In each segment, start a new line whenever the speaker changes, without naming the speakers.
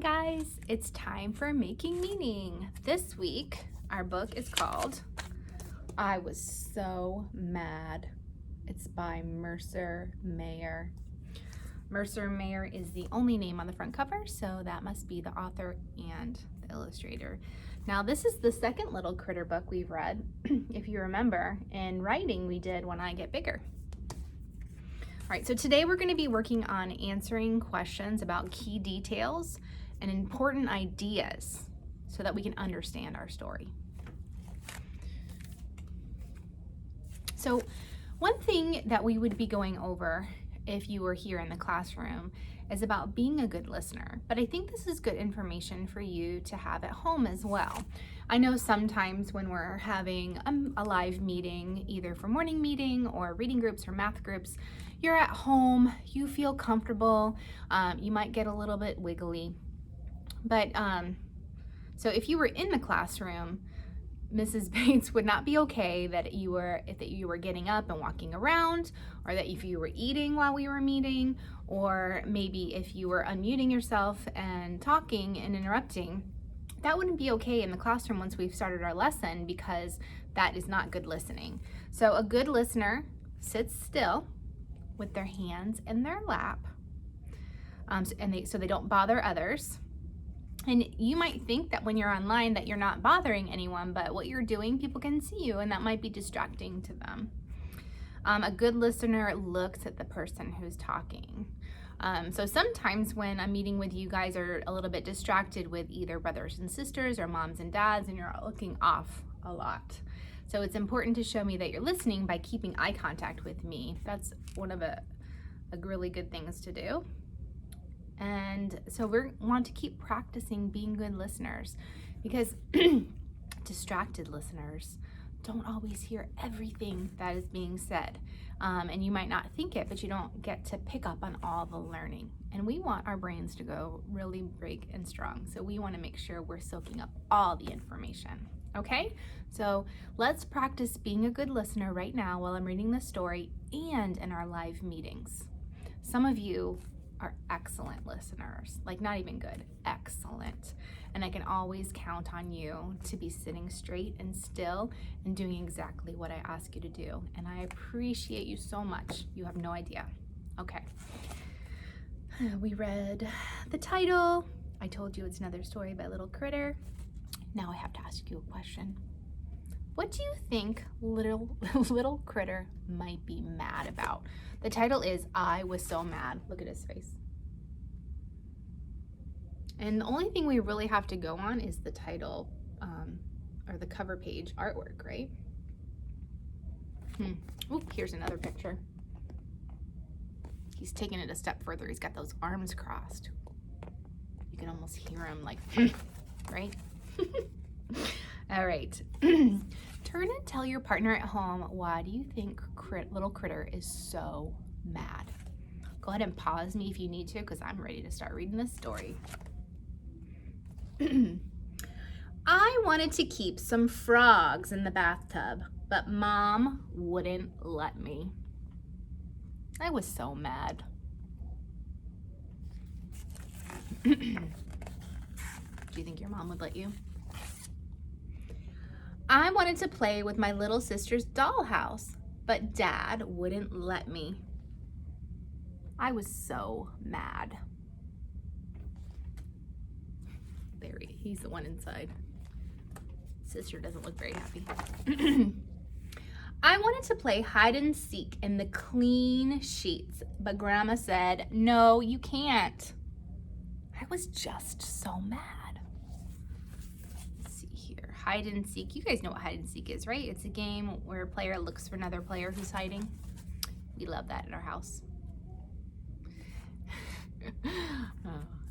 guys, it's time for Making Meaning. This week, our book is called I Was So Mad. It's by Mercer Mayer. Mercer Mayer is the only name on the front cover, so that must be the author and the illustrator. Now, this is the second little critter book we've read. If you remember, in writing we did When I Get Bigger. All right, so today we're going to be working on answering questions about key details and important ideas so that we can understand our story. So one thing that we would be going over if you were here in the classroom is about being a good listener, but I think this is good information for you to have at home as well. I know sometimes when we're having a live meeting, either for morning meeting or reading groups or math groups, you're at home, you feel comfortable, you might get a little bit wiggly. But so if you were in the classroom, Mrs. Bates would not be okay that you were getting up and walking around, or that if you were eating while we were meeting, or maybe if you were unmuting yourself and talking and interrupting. That wouldn't be okay in the classroom once we've started our lesson, because that is not good listening. So a good listener sits still with their hands in their lap, so they don't bother others. And you might think that when you're online that you're not bothering anyone, but what you're doing, people can see you, and that might be distracting to them. A good listener looks at the person who's talking. So sometimes when I'm meeting with you guys are a little bit distracted with either brothers and sisters or moms and dads, and you're looking off a lot. So it's important to show me that you're listening by keeping eye contact with me. That's one of the really good things to do. And so we want to keep practicing being good listeners, because distracted listeners don't always hear everything that is being said. And you might not think it, but you don't get to pick up on all the learning. And we want our brains to go really big and strong. So we want to make sure we're soaking up all the information. Okay? So let's practice being a good listener right now while I'm reading the story and in our live meetings. Some of you are excellent listeners, like not even good, excellent. And I can always count on you to be sitting straight and still and doing exactly what I ask you to do. And I appreciate you so much. You have no idea. Okay. We read the title. I told you it's another story by Little Critter. Now I have to ask you a question. What do you think little critter might be mad about? The title is I Was So Mad. Look at his face. And the only thing we really have to go on is the title or the cover page artwork, right? Oop, here's another picture. He's taking it a step further. He's got those arms crossed. You can almost hear him like, right? All right. Turn and tell your partner at home, why do you think little critter is so mad? Go ahead and pause me if you need to, because I'm ready to start reading this story. I wanted to keep some frogs in the bathtub, but Mom wouldn't let me. I was so mad. Do you think your mom would let you? I wanted to play with my little sister's dollhouse, but Dad wouldn't let me. I was so mad. He's the one inside. Sister doesn't look very happy. I wanted to play hide and seek in the clean sheets, but Grandma said, no, you can't. I was just so mad. Hide and seek. You guys know what hide and seek is, right? It's a game where a player looks for another player who's hiding. We love that in our house.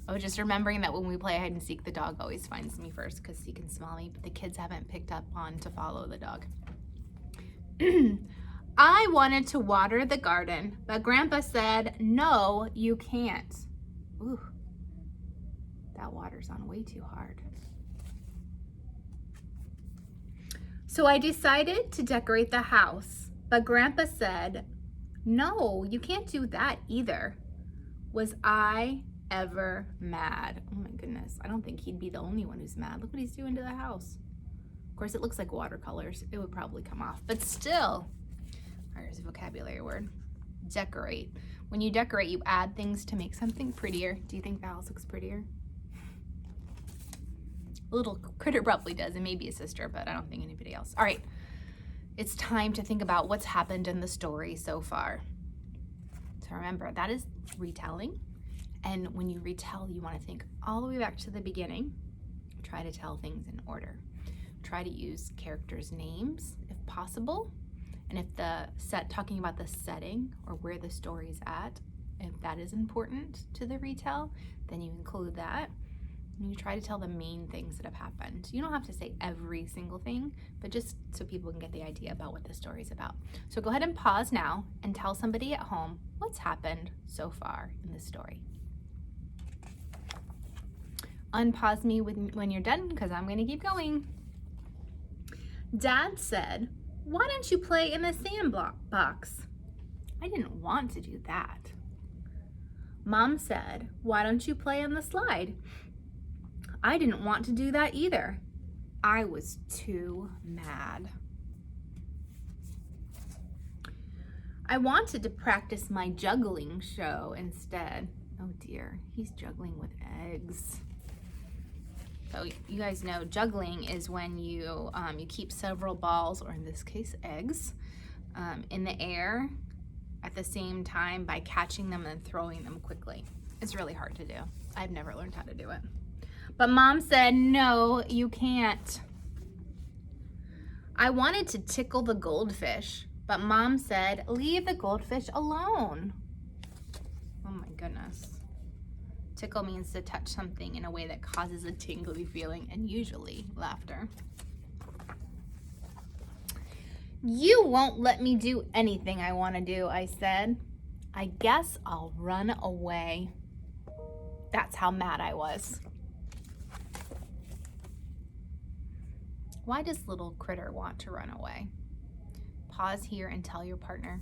Oh, just remembering that when we play hide and seek, the dog always finds me first because he can smell me, but the kids haven't picked up on to follow the dog. I wanted to water the garden, but Grandpa said, no, you can't. Ooh, that water's on way too hard. So I decided to decorate the house, but Grandpa said, no, you can't do that either. Was I ever mad. Oh my goodness. I don't think he'd be the only one who's mad. Look what he's doing to the house. Of course, it looks like watercolors. It would probably come off, but still. Here's a vocabulary word. Decorate. When you decorate, you add things to make something prettier. Do you think the house looks prettier? Little critter probably does, and maybe a sister, but I don't think anybody else. All right, it's time to think about what's happened in the story so far. So remember, that is retelling. And when you retell, you want to think all the way back to the beginning. Try to tell things in order. Try to use characters' names if possible. And if talking about the setting or where the story's at, if that is important to the retell, then you include that. And you try to tell the main things that have happened. You don't have to say every single thing, but just so people can get the idea about what the story's about. So go ahead and pause now and tell somebody at home what's happened so far in the story. Unpause me when you're done, because I'm going to keep going. Dad said, "Why don't you play in the sandbox?" I didn't want to do that. Mom said, "Why don't you play on the slide?" I didn't want to do that either. I was too mad. I wanted to practice my juggling show instead. Oh dear, he's juggling with eggs. So you guys know juggling is when you keep several balls, or in this case eggs, in the air at the same time by catching them and throwing them quickly. It's really hard to do. I've never learned how to do it. But Mom said, "No, you can't." I wanted to tickle the goldfish, but Mom said, "Leave the goldfish alone." Oh my goodness. Tickle means to touch something in a way that causes a tingly feeling, and usually laughter. "You won't let me do anything I want to do," I said. "I guess I'll run away." That's how mad I was. Why does little critter want to run away? Pause here and tell your partner.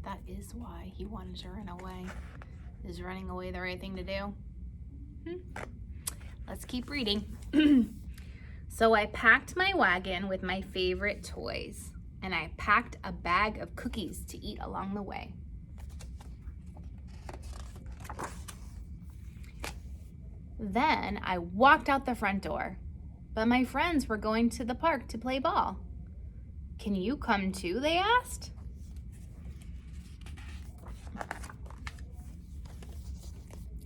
That is why he wanted to run away. Is running away the right thing to do? Let's keep reading. So I packed my wagon with my favorite toys, and I packed a bag of cookies to eat along the way. Then I walked out the front door, but my friends were going to the park to play ball. "Can you come too?" they asked.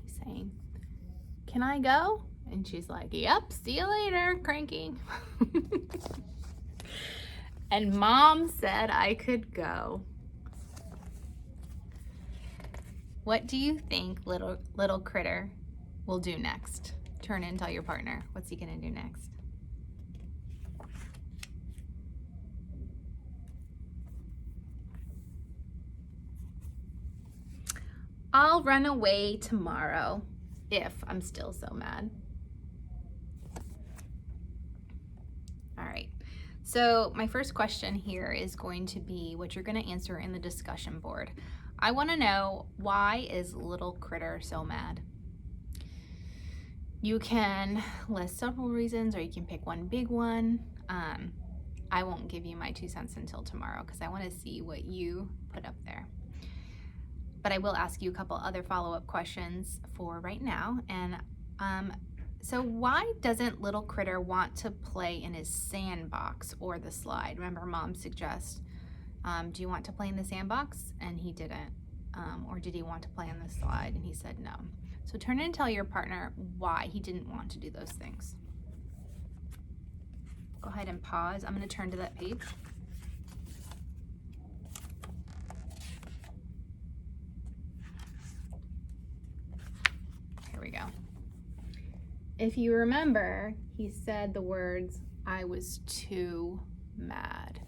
Saying, "Can I go?" And she's like, "Yep, see you later, cranky." And Mom said I could go. What do you think little critter will do next? Turn and tell your partner. What's he gonna do next? "I'll run away tomorrow if I'm still so mad." All right, so my first question here is going to be what you're going to answer in the discussion board. I want to know, why is little critter so mad? You can list several reasons, or you can pick one big one. I won't give you my 2 cents until tomorrow because I want to see what you put up there. But I will ask you a couple other follow-up questions for right now. And so why doesn't little critter want to play in his sandbox or the slide? Remember, Mom suggests, do you want to play in the sandbox? And he didn't. Or did he want to play on the slide? And he said no. So turn and tell your partner why he didn't want to do those things. Go ahead and pause. I'm going to turn to that page. Here we go. If you remember, he said the words, "I was too mad."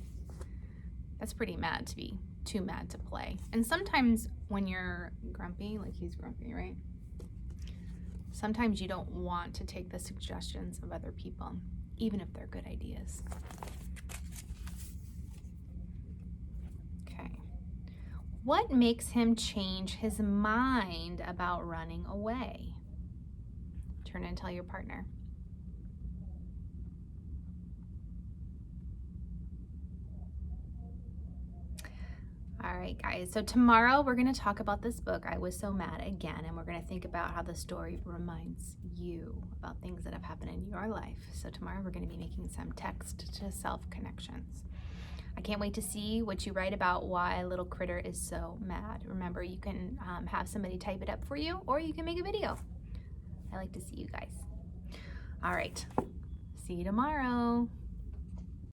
That's pretty mad to be too mad to play. And sometimes when you're grumpy, like he's grumpy, right? Sometimes you don't want to take the suggestions of other people, even if they're good ideas. What makes him change his mind about running away? Turn and tell your partner. All right, guys, so tomorrow we're going to talk about this book, I Was So Mad, again, and we're going to think about how the story reminds you about things that have happened in your life. So tomorrow we're going to be making some text to self connections. I can't wait to see what you write about why little critter is so mad. Remember, you can have somebody type it up for you, or you can make a video. I like to see you guys. All right, see you tomorrow.